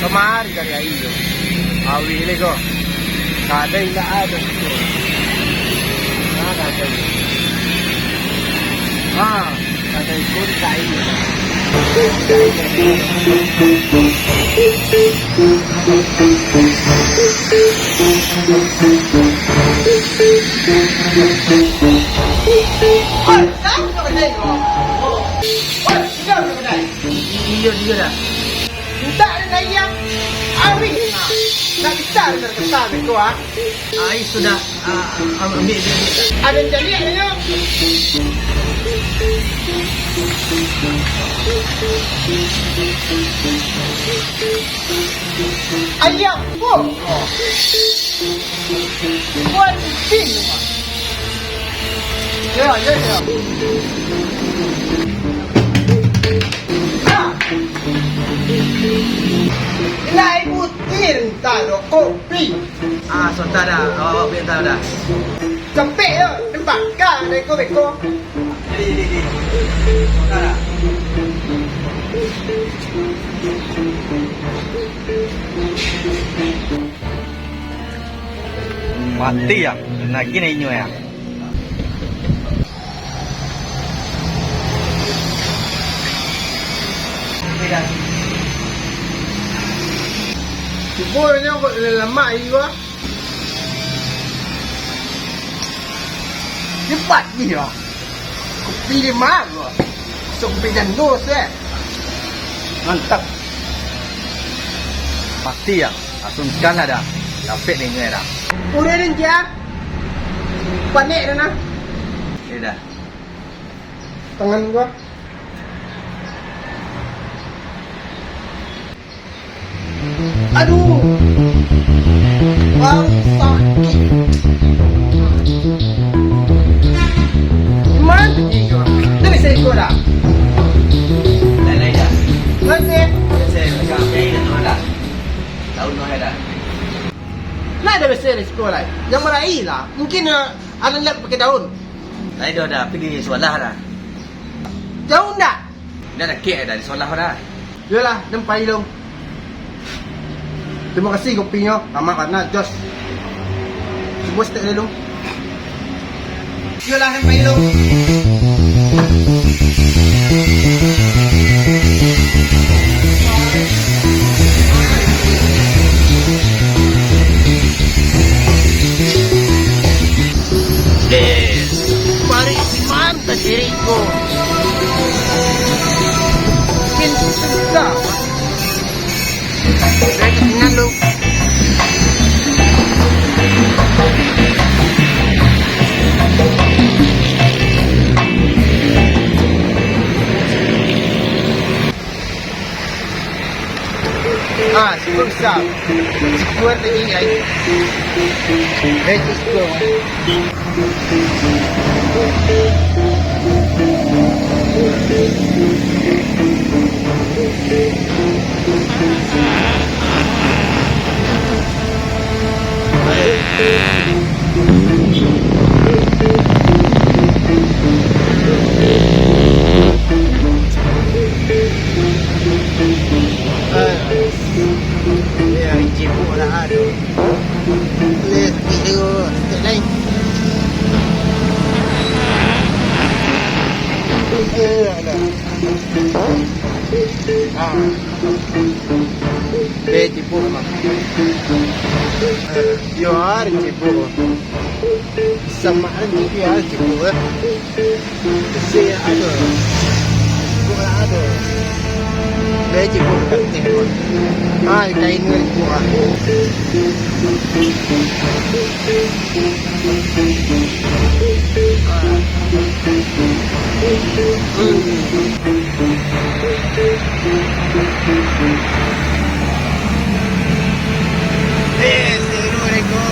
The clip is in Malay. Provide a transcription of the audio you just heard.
Kemari dari air. Awi le ko. Kadai la ada tu. Ada. Kadai pun kai. Iya dia dah. Minta dengan yang Ari nak besar dengan kesan itu Ai sudah ambil dia. Ada jadi ni. Ayam pun. Buat pin. Ya. Lai putih entah dok kopi. Sontak dah. Awak boleh tahu dah. Sampai dah nampak kan neko beko. Di. Sontak dah. Mati ya. Nak gini inyo ya. Dah. Bolanya kok lama juga. Cepat ni lah. Kopi di mana? Kopi Jando saya. Mantap. Pasti ya. Asumkan ada. Dapat ni dah. Udah ni dia. Panik dah nah. Dah. Tangan gua. Aduh. Wah, sakit. Mana ni kau? Dah bisa ikut dah. Lain dah. Mana? Saya macam ni dah dah. Tahu dah. Nak ada bisa risiko lah. Yang meraih lah. Mungkin ada lap pakai daun. Lain dah pergi solah dah. Daun tak? Dah nak kek dah di solah dah. Yalah, nampak dong. Terima kasih kopinya. Amat karena jos. Cuba step dulu. Yalah, nampak dong. Mari mantap diriku. Mungkin sudah. Saya ketinggalan lu. Cukup besar. Cukup lagi guys. Cukup. Ya, cibuk lah tu. Boleh sikit tu. Sikit lain. Ada. Cibuk memang. Ya, ada cibuk. Sama ada dia cibuk. Saya ada. Cibuk lah ada. Cibuk kat tengok. Kain ni cibuk lah. Seru lego.